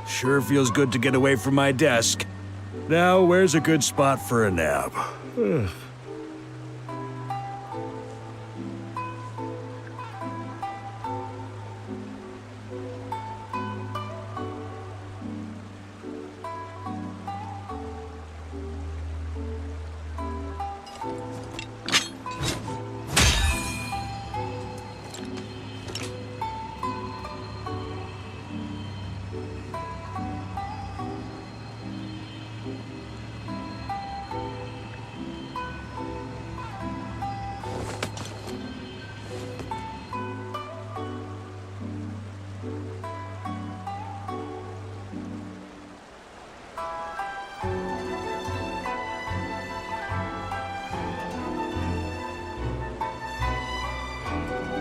Sure feels good to get away from my desk. Now, where's a good spot for a nap?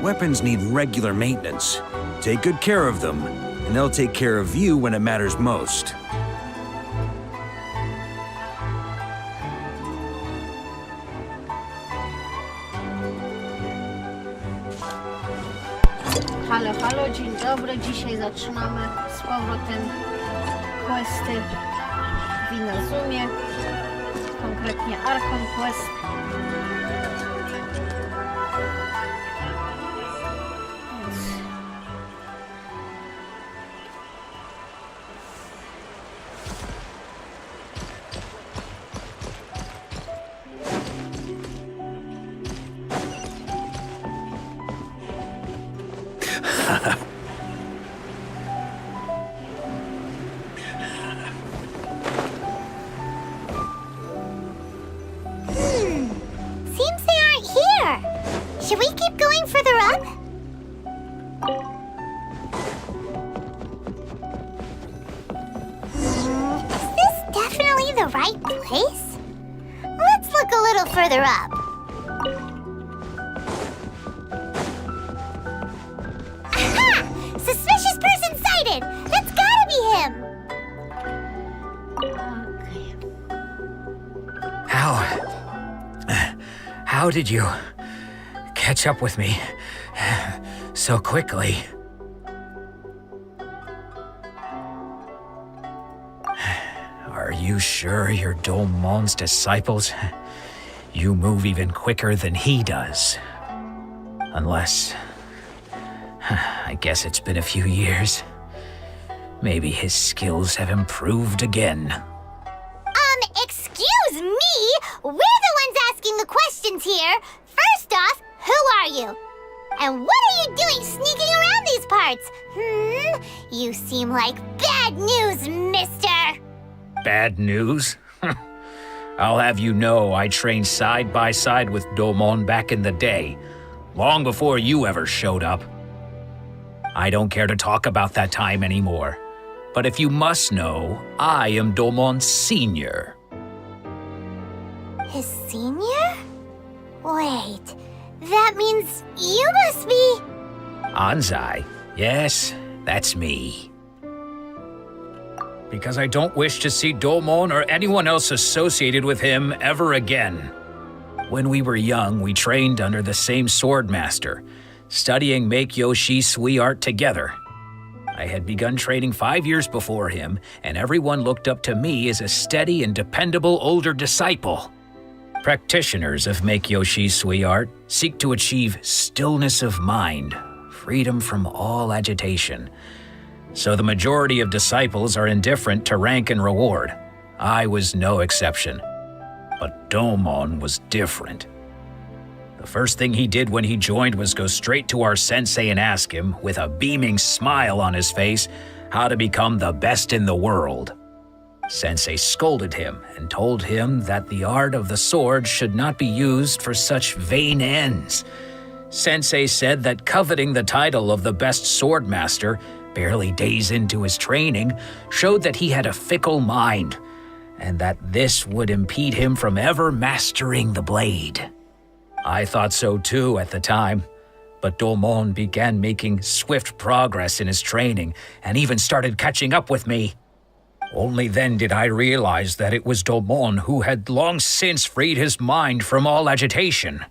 Weapons need regular maintenance. Take good care of them, and they'll take care of you when it matters most. Halo, halo, dzień dobry. Dzisiaj zaczynamy z powrotem questy w Inazumie, konkretnie Archon Quest. Seems they aren't here. Should we keep going further up? Is this definitely the right place? Let's look a little further up. Aha! Suspicious person sighted! That's gotta be him! How did you catch up with me so quickly? Are you sure you're Domon's disciples? You move even quicker than he does. Unless... I guess it's been a few years. Maybe his skills have improved again. Excuse me? We're the ones asking the questions here. First off, who are you? And what are you doing sneaking around these parts? You seem like bad news, mister. Bad news? I'll have you know I trained side by side with Domon back in the day, long before you ever showed up. I don't care to talk about that time anymore. But if you must know, I am Domon's senior. His senior? Wait, that means you must be... Anzai, yes, that's me. Because I don't wish to see Domon or anyone else associated with him ever again. When we were young, we trained under the same swordmaster, studying Make-Yoshi Sui art together. I had begun training 5 years before him, and everyone looked up to me as a steady and dependable older disciple. Practitioners of Make-Yoshi Sui art seek to achieve stillness of mind, freedom from all agitation. So the majority of disciples are indifferent to rank and reward. I was no exception. But Domon was different. The first thing he did when he joined was go straight to our sensei and ask him, with a beaming smile on his face, how to become the best in the world. Sensei scolded him and told him that the art of the sword should not be used for such vain ends. Sensei said that coveting the title of the best swordmaster, barely days into his training, showed that he had a fickle mind, and that this would impede him from ever mastering the blade. I thought so too at the time, but Domon began making swift progress in his training and even started catching up with me. Only then did I realize that it was Domon who had long since freed his mind from all agitation.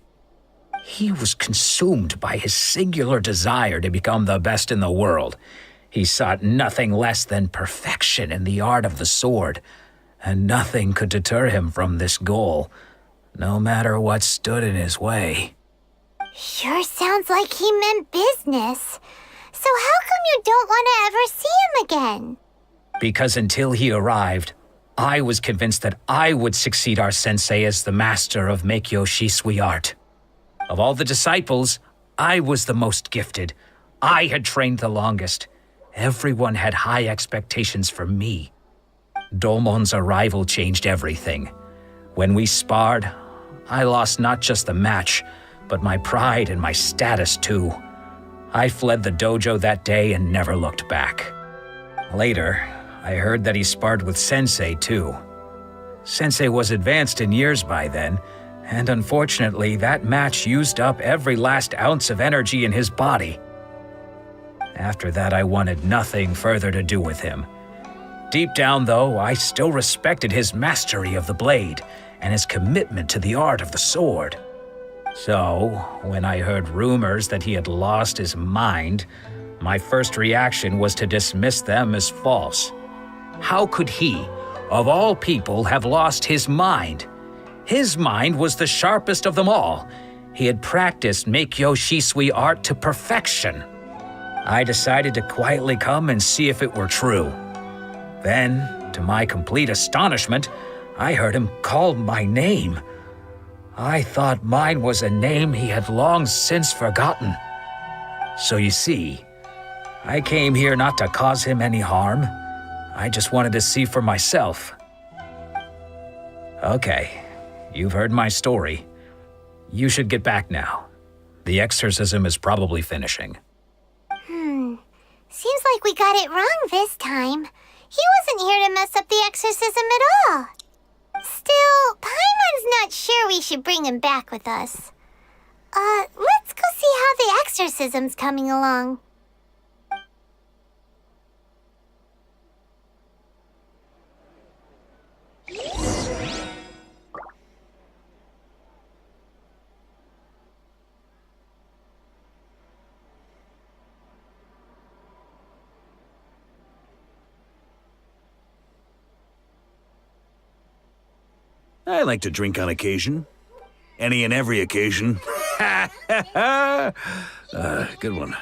He was consumed by his singular desire to become the best in the world. He sought nothing less than perfection in the art of the sword, and nothing could deter him from this goal, no matter what stood in his way. Sure sounds like he meant business. So how come you don't want to ever see him again? Because until he arrived, I was convinced that I would succeed our sensei as the master of Meikyo Shisui art. Of all the disciples, I was the most gifted. I had trained the longest. Everyone had high expectations for me. Domon's arrival changed everything. When we sparred, I lost not just the match, but my pride and my status too. I fled the dojo that day and never looked back. Later, I heard that he sparred with Sensei too. Sensei was advanced in years by then, and unfortunately that match used up every last ounce of energy in his body. After that, I wanted nothing further to do with him. Deep down, though, I still respected his mastery of the blade and his commitment to the art of the sword. So, when I heard rumors that he had lost his mind, my first reaction was to dismiss them as false. How could he, of all people, have lost his mind? His mind was the sharpest of them all. He had practiced Meikyo Shisui art to perfection. I decided to quietly come and see if it were true. Then, to my complete astonishment, I heard him call my name. I thought mine was a name he had long since forgotten. So you see, I came here not to cause him any harm. I just wanted to see for myself. Okay, you've heard my story. You should get back now. The exorcism is probably finishing. Seems like we got it wrong this time. He wasn't here to mess up the exorcism at all. Still, Paimon's not sure we should bring him back with us. Let's go see how the exorcism's coming along. I like to drink on occasion. Any and every occasion. Good one.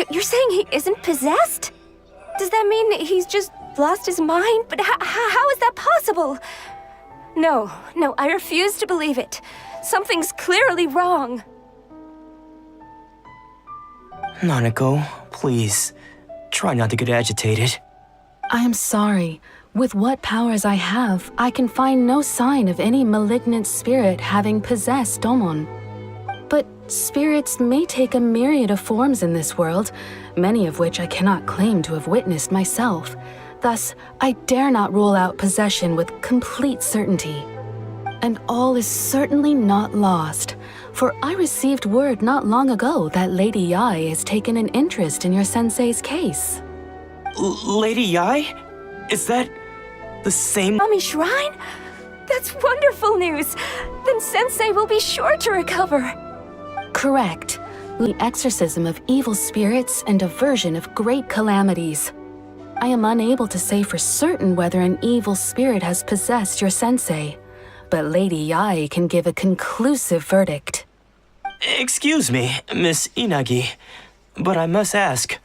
You're saying he isn't possessed? Does that mean he's just lost his mind? But how is that possible? No, I refuse to believe it. Something's clearly wrong. Nanako, please, try not to get agitated. I am sorry. With what powers I have, I can find no sign of any malignant spirit having possessed Domon. But spirits may take a myriad of forms in this world, many of which I cannot claim to have witnessed myself. Thus, I dare not rule out possession with complete certainty. And all is certainly not lost, for I received word not long ago that Lady Yai has taken an interest in your sensei's case. Lady Yai? Is that the same? Mommy Shrine? That's wonderful news. Then Sensei will be sure to recover. Correct. The exorcism of evil spirits and aversion of great calamities. I am unable to say for certain whether an evil spirit has possessed your sensei, but Lady Yai can give a conclusive verdict. Excuse me, Miss Inagi, but I must ask,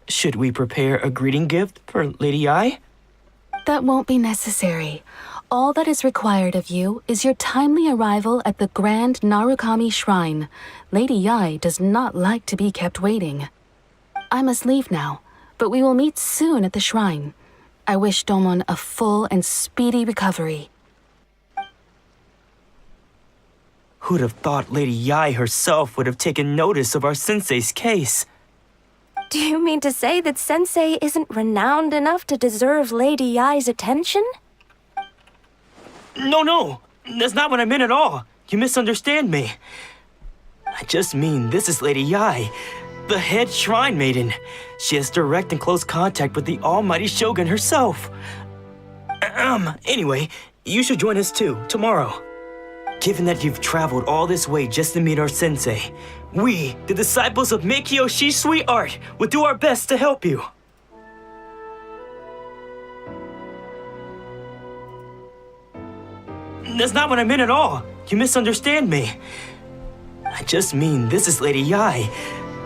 should we prepare a greeting gift for Lady Yai? That won't be necessary. All that is required of you is your timely arrival at the Grand Narukami Shrine. Lady Yai does not like to be kept waiting. I must leave now, but we will meet soon at the shrine. I wish Domon a full and speedy recovery. Who'd have thought Lady Yai herself would have taken notice of our sensei's case? Do you mean to say that Sensei isn't renowned enough to deserve Lady Yai's attention? No, that's not what I meant at all. You misunderstand me. I just mean this is Lady Yai, the head shrine maiden. She has direct and close contact with the almighty Shogun herself. Anyway, you should join us too, tomorrow. Given that you've traveled all this way just to meet our sensei, we, the disciples of Meikyo Sweet Art, will do our best to help you. That's not what I meant at all. You misunderstand me. I just mean this is Lady Yai,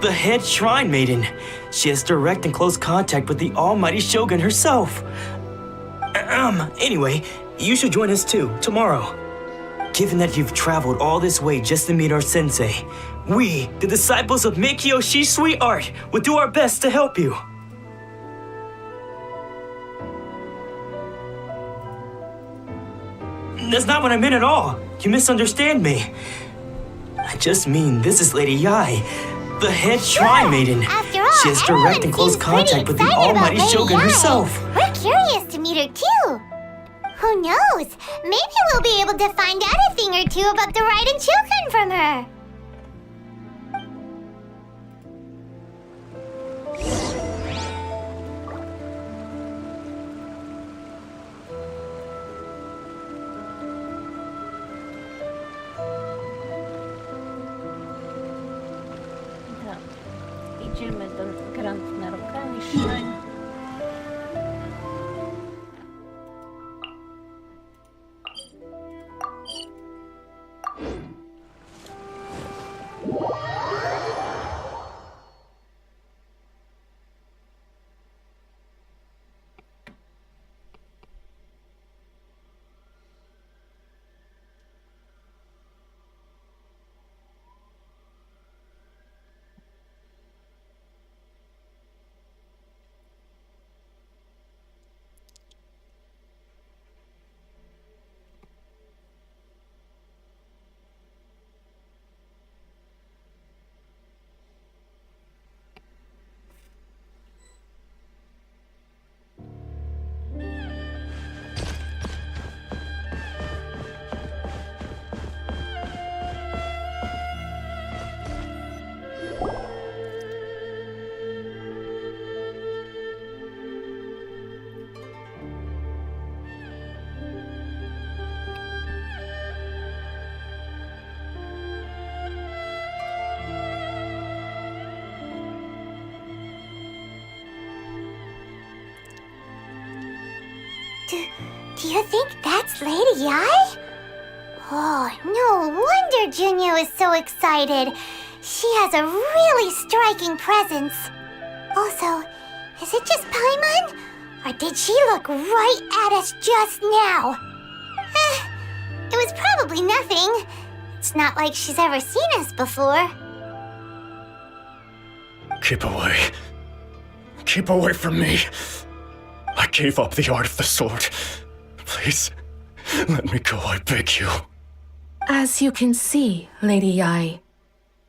the head shrine maiden. She has direct and close contact with the almighty Shogun herself. Anyway, you should join us too, tomorrow. Given that you've traveled all this way just to meet our sensei, we, the disciples of Meikyo Sweet Art, will do our best to help you. That's not what I meant at all. You misunderstand me. I just mean this is Lady Yai, the head shrine maiden. After all, She has direct and close contact with the almighty Shogun herself. We're curious to meet her too. Who knows? Maybe we'll be able to find out a thing or two about the Raiden children from her. Tak. Idziemy do Grand Narukami Shrine. Do you think that's Lady Yai? Oh, no wonder Junyo is so excited. She has a really striking presence. Also, is it just Paimon? Or did she look right at us just now? It was probably nothing. It's not like she's ever seen us before. Keep away. Keep away from me. I gave up the art of the sword. Please, let me go, I beg you. As you can see, Lady Yai,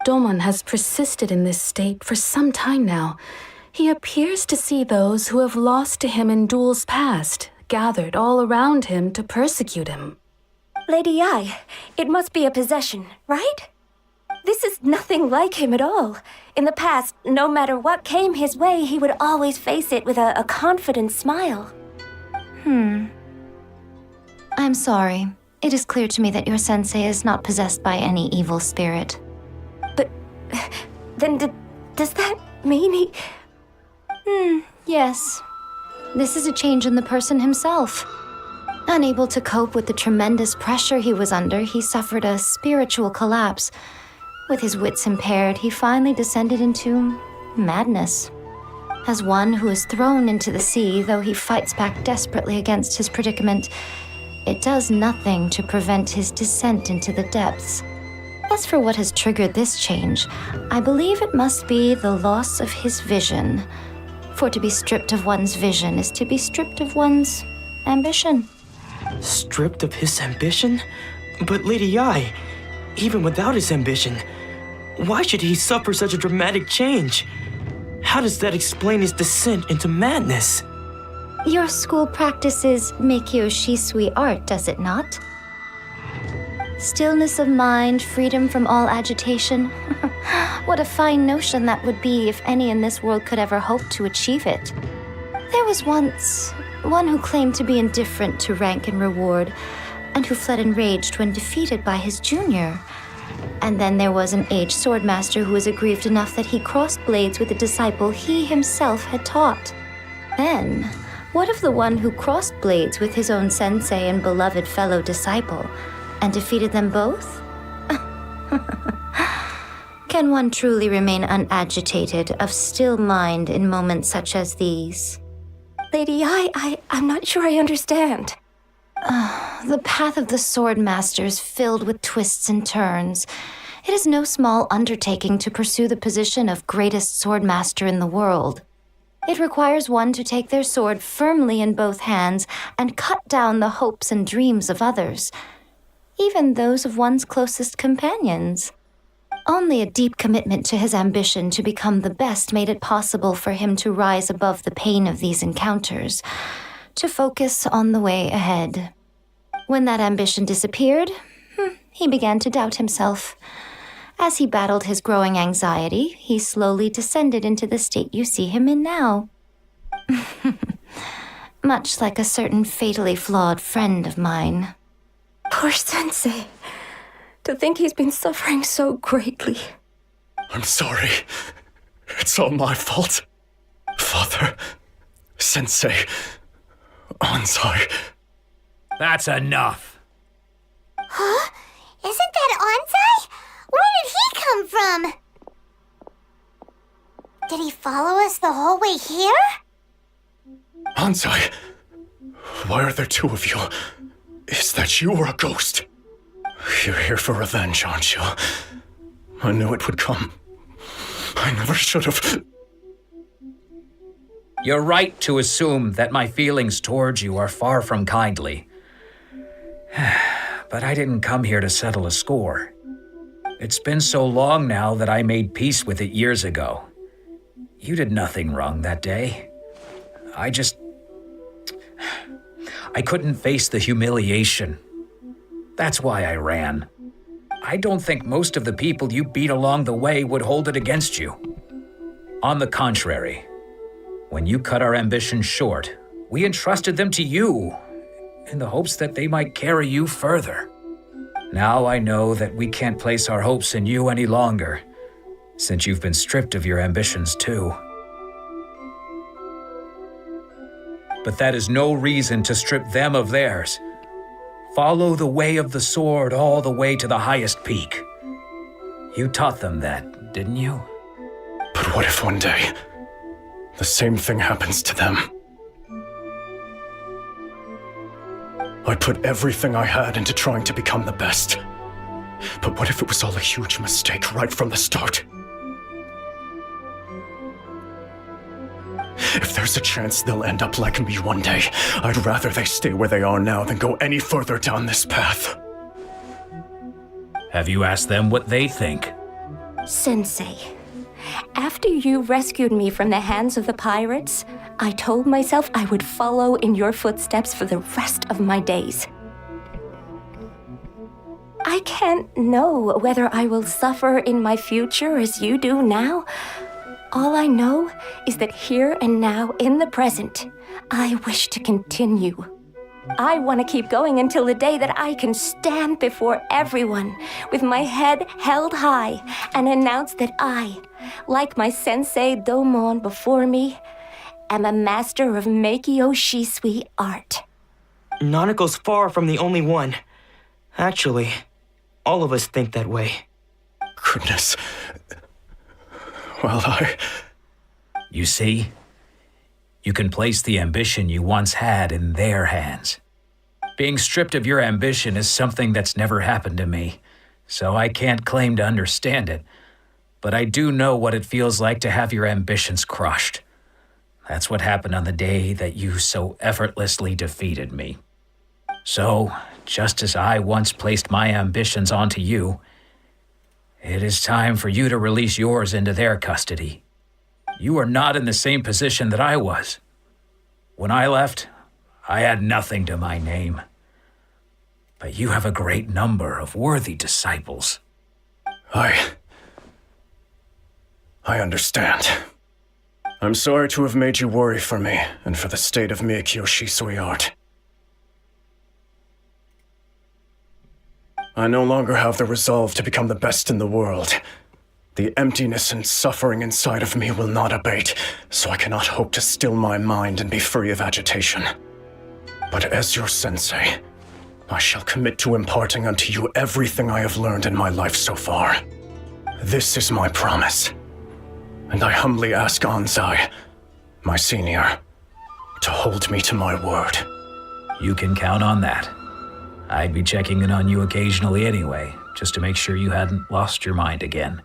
Domon has persisted in this state for some time now. He appears to see those who have lost to him in duels past, gathered all around him to persecute him. Lady Yai, it must be a possession, right? This is nothing like him at all. In the past, no matter what came his way, he would always face it with a confident smile. I'm sorry. It is clear to me that your sensei is not possessed by any evil spirit. But then does that mean he... Yes. This is a change in the person himself. Unable to cope with the tremendous pressure he was under, he suffered a spiritual collapse. With his wits impaired, he finally descended into madness. As one who is thrown into the sea, though he fights back desperately against his predicament, it does nothing to prevent his descent into the depths. As for what has triggered this change, I believe it must be the loss of his vision. For to be stripped of one's vision is to be stripped of one's ambition. Stripped of his ambition? But Lady Yai, even without his ambition, why should he suffer such a dramatic change? How does that explain his descent into madness? Your school practices Meikyo Shisui art, does it not? Stillness of mind, freedom from all agitation. What a fine notion that would be if any in this world could ever hope to achieve it. There was once one who claimed to be indifferent to rank and reward, and who fled enraged when defeated by his junior. And then there was an aged swordmaster who was aggrieved enough that he crossed blades with a disciple he himself had taught. Then, what of the one who crossed blades with his own sensei and beloved fellow disciple, and defeated them both? Can one truly remain unagitated, of still mind in moments such as these? Lady, I'm not sure I understand. The path of the sword master is filled with twists and turns. It is no small undertaking to pursue the position of greatest sword master in the world. It requires one to take their sword firmly in both hands and cut down the hopes and dreams of others, even those of one's closest companions. Only a deep commitment to his ambition to become the best made it possible for him to rise above the pain of these encounters, to focus on the way ahead. When that ambition disappeared, he began to doubt himself. As he battled his growing anxiety, he slowly descended into the state you see him in now. Much like a certain fatally flawed friend of mine. Poor Sensei. To think he's been suffering so greatly. I'm sorry. It's all my fault. Father, Sensei, Anzai. That's enough. Huh? Isn't that Onsai? Where did he come from? Did he follow us the whole way here? Anzai, why are there two of you? Is that you or a ghost? You're here for revenge, aren't you? I knew it would come. I never should have. You're right to assume that my feelings towards you are far from kindly. But I didn't come here to settle a score. It's been so long now that I made peace with it years ago. You did nothing wrong that day. I couldn't face the humiliation. That's why I ran. I don't think most of the people you beat along the way would hold it against you. On the contrary, when you cut our ambitions short, we entrusted them to you in the hopes that they might carry you further. Now I know that we can't place our hopes in you any longer, since you've been stripped of your ambitions too. But that is no reason to strip them of theirs. Follow the way of the sword all the way to the highest peak. You taught them that, didn't you? But what if one day, the same thing happens to them? I put everything I had into trying to become the best. But what if it was all a huge mistake right from the start? If there's a chance they'll end up like me one day, I'd rather they stay where they are now than go any further down this path. Have you asked them what they think? Sensei, after you rescued me from the hands of the pirates, I told myself I would follow in your footsteps for the rest of my days. I can't know whether I will suffer in my future as you do now. All I know is that here and now, in the present, I wish to continue. I want to keep going until the day that I can stand before everyone with my head held high and announce that I, like my sensei Domon before me, am a master of Meikyo Shisui art. Nanako's far from the only one. Actually, all of us think that way. Goodness. Well, You see? You can place the ambition you once had in their hands. Being stripped of your ambition is something that's never happened to me, so I can't claim to understand it. But I do know what it feels like to have your ambitions crushed. That's what happened on the day that you so effortlessly defeated me. So, just as I once placed my ambitions onto you, It is time for you to release yours into their custody. You are not in the same position that I was. When I left, I had nothing to my name. But you have a great number of worthy disciples. I understand. I'm sorry to have made you worry for me and for the state of Miyakyo Sweetheart. I no longer have the resolve to become the best in the world. The emptiness and suffering inside of me will not abate, so I cannot hope to still my mind and be free of agitation. But as your sensei, I shall commit to imparting unto you everything I have learned in my life so far. This is my promise. And I humbly ask Anzai, my senior, to hold me to my word. You can count on that. I'd be checking in on you occasionally anyway, just to make sure you hadn't lost your mind again.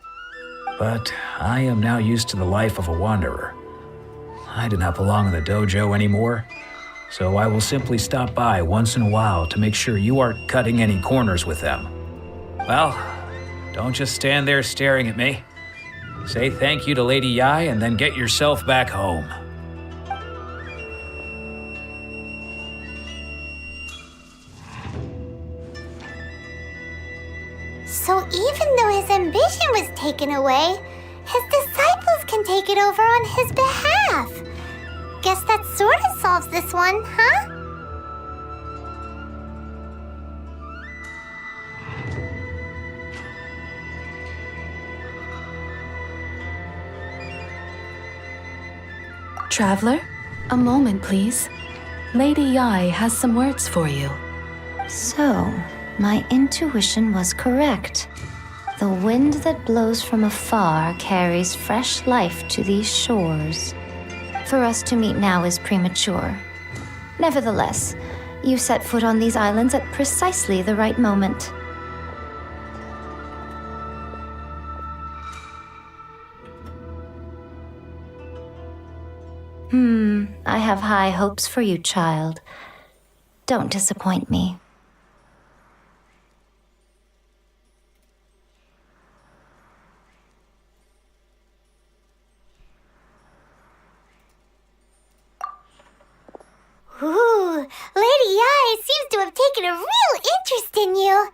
But I am now used to the life of a wanderer. I do not belong in the dojo anymore, so I will simply stop by once in a while to make sure you aren't cutting any corners with them. Well, don't just stand there staring at me. Say thank you to Lady Yai and then get yourself back home. So even though his ambition was taken away, his disciples can take it over on his behalf. Guess that sort of solves this one, huh? Traveler, a moment, please. Lady Yai has some words for you. So, my intuition was correct. The wind that blows from afar carries fresh life to these shores. For us to meet now is premature. Nevertheless, you set foot on these islands at precisely the right moment. I have high hopes for you, child. Don't disappoint me. Ooh, Lady Yai seems to have taken a real interest in you.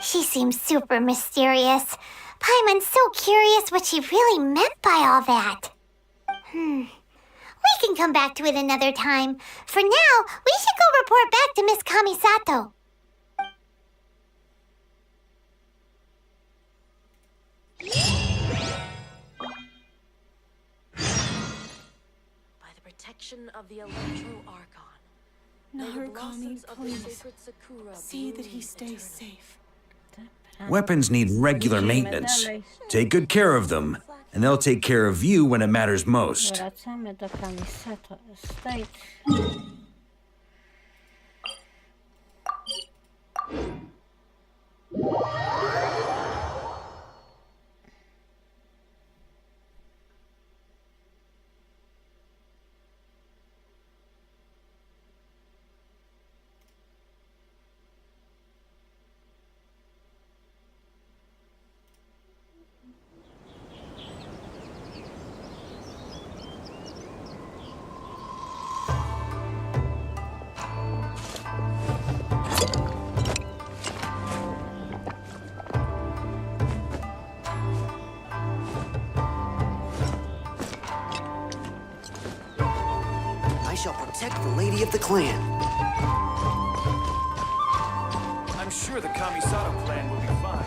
She seems super mysterious. Paimon's so curious what she really meant by all that. We can come back to it another time. For now, we should go report back to Miss Kamisato. By the protection of the Electro Archon, Narukami, please see that he stays safe. Weapons need regular maintenance. Take good care of them, and they'll take care of you when it matters most. Wracamy do Kamisato Estate. I shall protect the lady of the clan. I'm sure the Kamisato clan will be fine.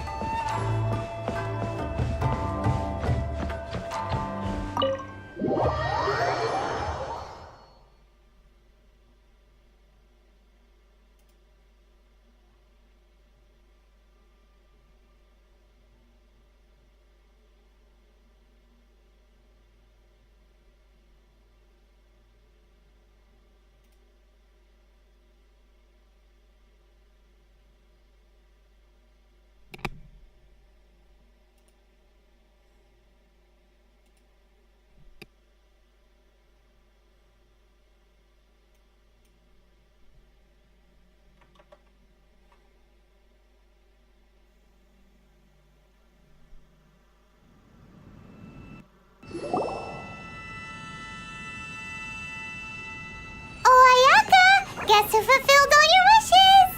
guess who fulfilled all your wishes?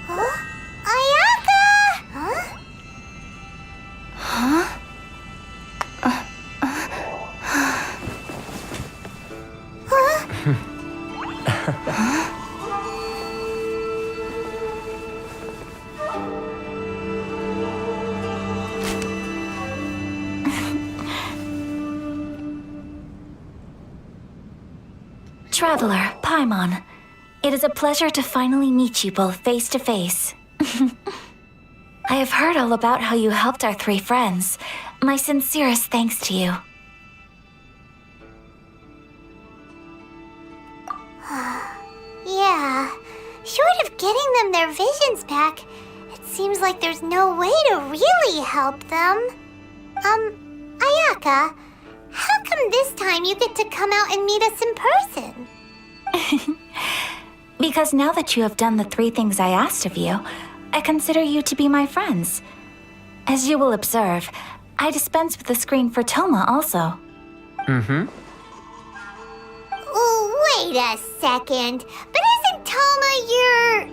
Huh? Ayaka! Huh? Huh? Traveler, Paimon, it is a pleasure to finally meet you both face to face. I have heard all about how you helped our three friends. My sincerest thanks to you. Yeah, short of getting them their visions back, it seems like there's no way to really help them. Ayaka, how come this time you get to come out and meet us in person? Because now that you have done the three things I asked of you, I consider you to be my friends. As you will observe, I dispense with the screen for Toma also. Wait a second. But isn't Toma your,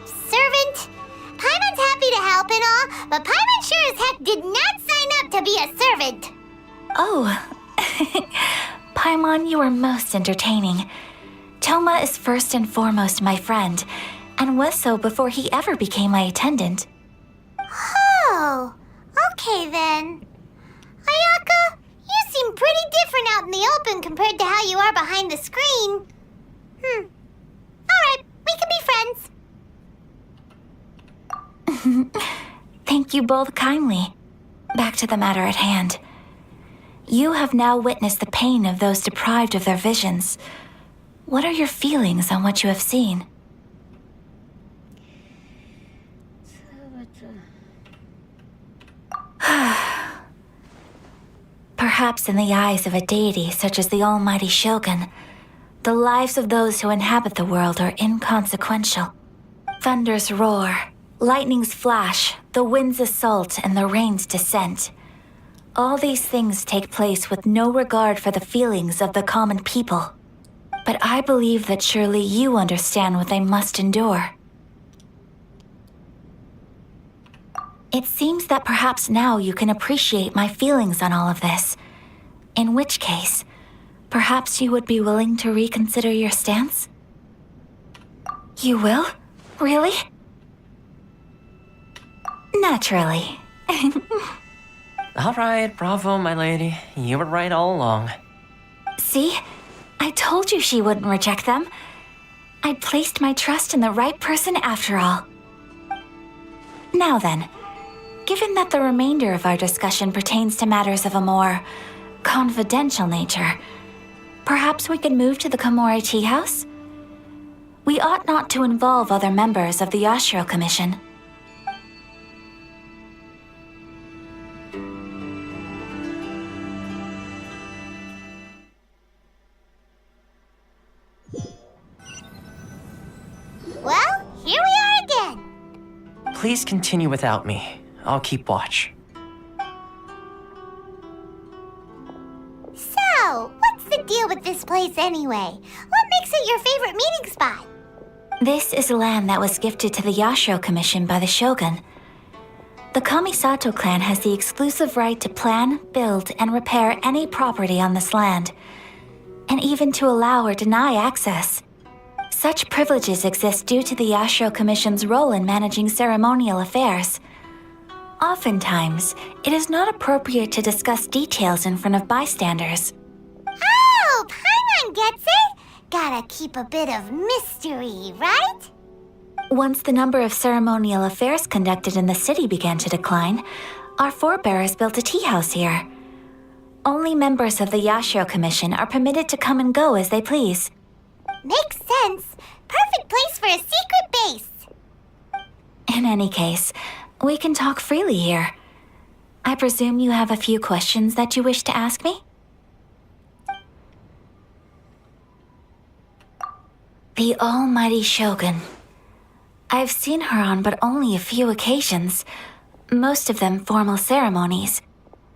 servant? Paimon's happy to help and all, but Paimon sure as heck did not sign up to be a servant. Oh. Paimon, you are most entertaining. Toma is first and foremost my friend, and was so before he ever became my attendant. Oh, okay then. Ayaka, you seem pretty different out in the open compared to how you are behind the screen. Alright, we can be friends. Thank you both kindly. Back to the matter at hand. You have now witnessed the pain of those deprived of their visions. What are your feelings on what you have seen? Perhaps in the eyes of a deity such as the almighty Shogun, the lives of those who inhabit the world are inconsequential. Thunders roar, lightnings flash, the winds assault, and the rains descend. All these things take place with no regard for the feelings of the common people. But I believe that surely you understand what they must endure. It seems that perhaps now you can appreciate my feelings on all of this. In which case, perhaps you would be willing to reconsider your stance? You will? Really? Naturally. All right, bravo, my lady. You were right all along. See? I told you she wouldn't reject them. I'd placed my trust in the right person after all. Now then, given that the remainder of our discussion pertains to matters of a more confidential nature, perhaps we could move to the Komori Tea House? We ought not to involve other members of the Yashiro Commission. Well, here we are again. Please continue without me. I'll keep watch. So, what's the deal with this place anyway? What makes it your favorite meeting spot? This is land that was gifted to the Yashiro Commission by the Shogun. The Kamisato clan has the exclusive right to plan, build, and repair any property on this land, and even to allow or deny access. Such privileges exist due to the Yashiro Commission's role in managing ceremonial affairs. Oftentimes, it is not appropriate to discuss details in front of bystanders. Oh, Paimon gets it! Gotta keep a bit of mystery, right? Once the number of ceremonial affairs conducted in the city began to decline, our forebears built a tea house here. Only members of the Yashiro Commission are permitted to come and go as they please. Makes sense. Perfect place for a secret base. In any case, we can talk freely here. I presume you have a few questions that you wish to ask me? The almighty Shogun. I've seen her on but only a few occasions, most of them formal ceremonies.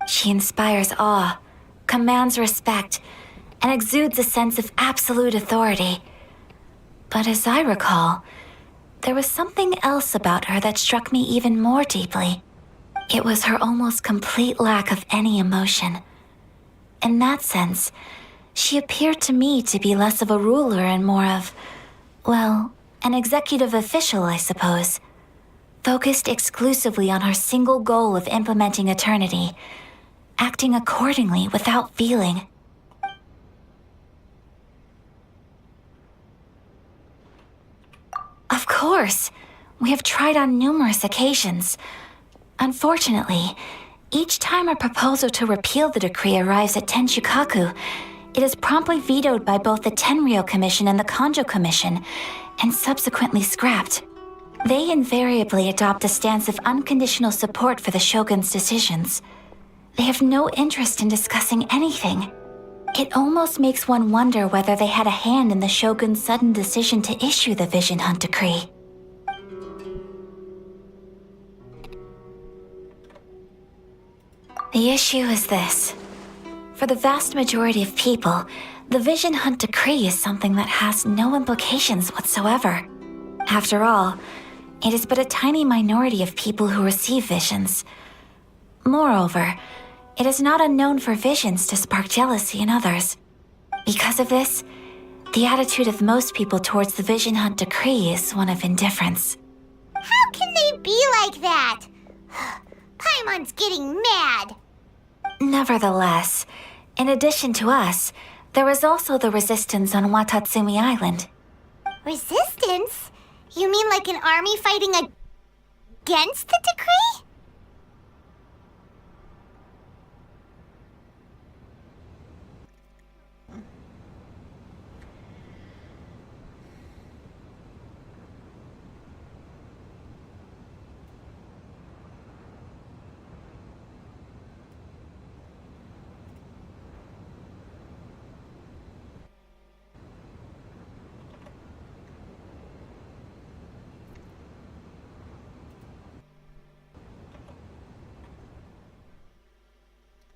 She inspires awe, commands respect, and exudes a sense of absolute authority. But as I recall, there was something else about her that struck me even more deeply. It was her almost complete lack of any emotion. In that sense, she appeared to me to be less of a ruler and more of, well, an executive official, I suppose. Focused exclusively on her single goal of implementing eternity, acting accordingly without feeling. Of course, we have tried on numerous occasions. Unfortunately, each time a proposal to repeal the decree arrives at Tenshukaku, it is promptly vetoed by both the Tenryou Commission and the Kanjo Commission, and subsequently scrapped. They invariably adopt a stance of unconditional support for the Shogun's decisions. They have no interest in discussing anything. It almost makes one wonder whether they had a hand in the Shogun's sudden decision to issue the Vision Hunt Decree. The issue is this. For the vast majority of people, the Vision Hunt Decree is something that has no implications whatsoever. After all, it is but a tiny minority of people who receive visions. Moreover, it is not unknown for visions to spark jealousy in others. Because of this, the attitude of most people towards the Vision Hunt Decree is one of indifference. How can they be like that? Paimon's getting mad. Nevertheless, in addition to us, there is also the resistance on Watatsumi Island. Resistance? You mean like an army fighting against the decree?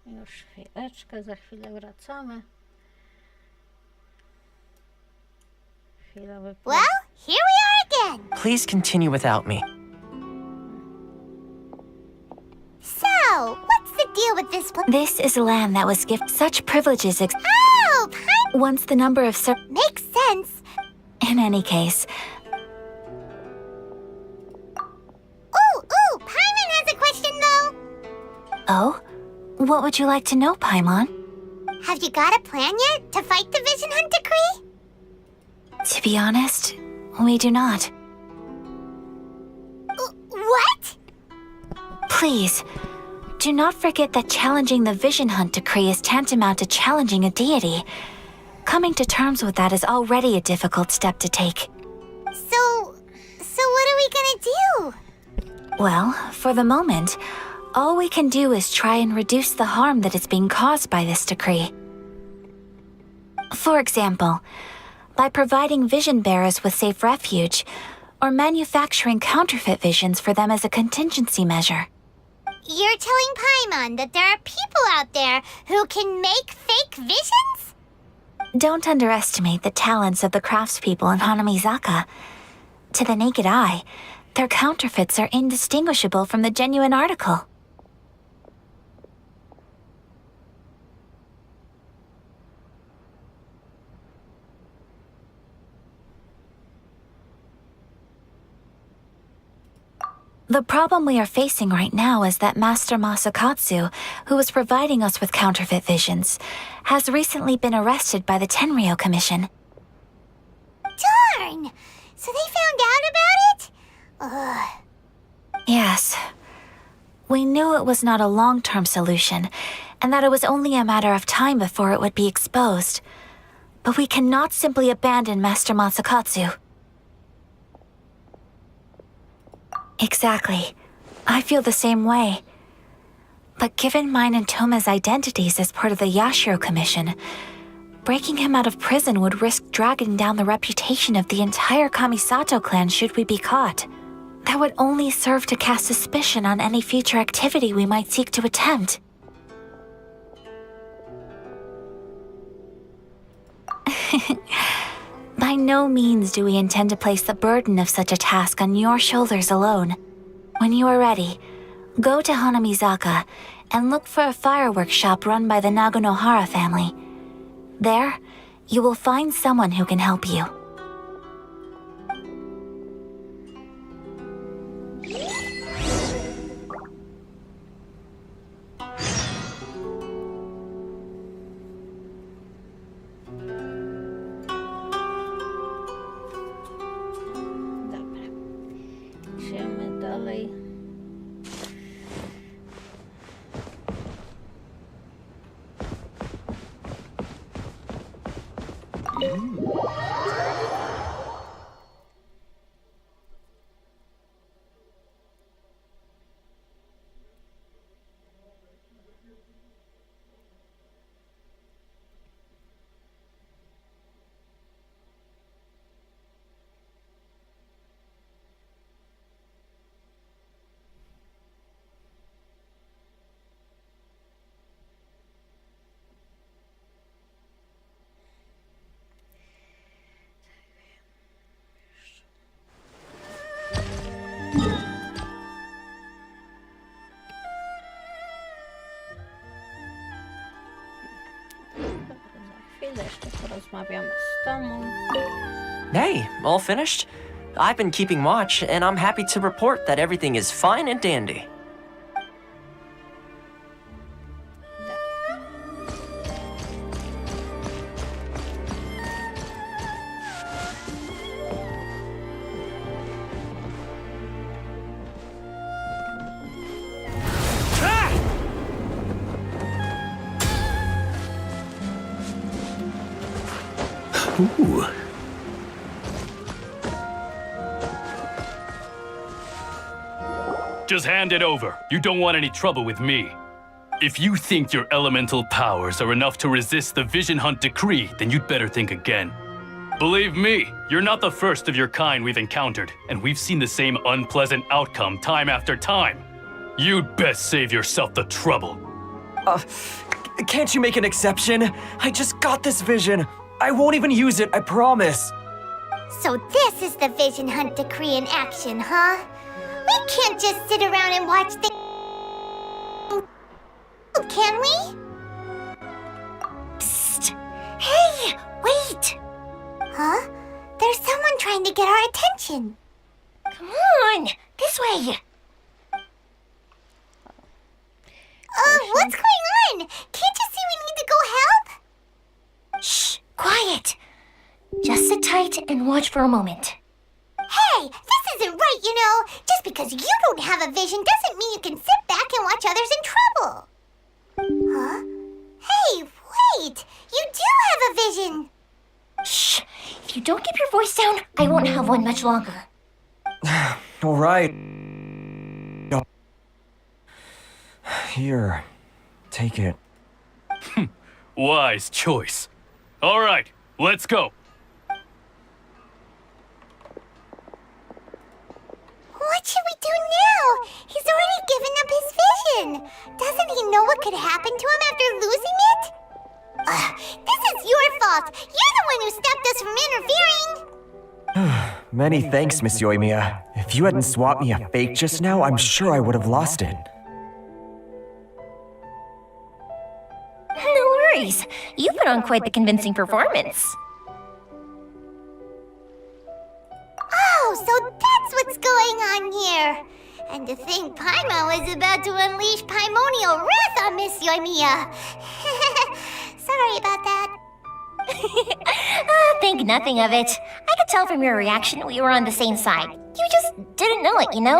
Już chwileczkę, za chwilę wracamy. Chwila wypływa. Well, here we are again. Please continue without me. So, what's the deal with this place? This is a land that was gifted such privileges Oh, once the number of makes sense. In any case... Ooh, Paimon has a question though. Oh? What would you like to know, Paimon? Have you got a plan yet to fight the Vision Hunt Decree? To be honest, we do not. What? Please, do not forget that challenging the Vision Hunt Decree is tantamount to challenging a deity. Coming to terms with that is already a difficult step to take. So what are we gonna do? Well, for the moment, all we can do is try and reduce the harm that is being caused by this decree. For example, by providing vision bearers with safe refuge, or manufacturing counterfeit visions for them as a contingency measure. You're telling Paimon that there are people out there who can make fake visions? Don't underestimate the talents of the craftspeople in Hanamizaka. To the naked eye, their counterfeits are indistinguishable from the genuine article. The problem we are facing right now is that Master Masakatsu, who was providing us with counterfeit visions, has recently been arrested by the Tenryou Commission. Darn! So they found out about it? Ugh. Yes. We knew it was not a long-term solution, and that it was only a matter of time before it would be exposed. But we cannot simply abandon Master Masakatsu. Exactly. I feel the same way. But given mine and Toma's identities as part of the Yashiro Commission, breaking him out of prison would risk dragging down the reputation of the entire Kamisato clan should we be caught. That would only serve to cast suspicion on any future activity we might seek to attempt. By no means do we intend to place the burden of such a task on your shoulders alone. When you are ready, go to Hanamizaka and look for a fireworks shop run by the Naganohara family. There, you will find someone who can help you. Dobra. Idziemy dalej. Chwilę jeszcze porozmawiamy z Tomą. Hey, all finished? I've been keeping watch, and I'm happy to report that everything is fine and dandy. Ooh. Just hand it over. You don't want any trouble with me. If you think your elemental powers are enough to resist the Vision Hunt decree, then you'd better think again. Believe me, you're not the first of your kind we've encountered, and we've seen the same unpleasant outcome time after time. You'd best save yourself the trouble. Can't you make an exception? I just got this vision. I won't even use it, I promise. So this is the Vision Hunt decree in action, huh? We can't just sit around and watch the... Can we? Psst! Hey, wait! Huh? There's someone trying to get our attention. Come on, this way. What's going on? Can't you see we need to go help? Shh, quiet. Just sit tight and watch for a moment. Hey, this isn't right, you know. Just because you don't have a vision doesn't mean you can sit back and watch others in trouble. Huh? Hey, wait! You do have a vision! Shh! If you don't keep your voice down, I won't have one much longer. All right. Here, take it. Wise choice. All right, let's go. What should we do now? He's already given up his vision. Doesn't he know what could happen to him after losing it? This is your fault. You're the one who stopped us from interfering. Many thanks, Miss Yoimiya. If you hadn't swapped me a fake just now, I'm sure I would have lost it. No worries. You put on quite the convincing performance. Oh, so that's what's going on here. And to think Paimon was about to unleash Paimonial wrath on Miss Yoimiya. Sorry about that. Think nothing of it. I could tell from your reaction we were on the same side. You just didn't know it, you know?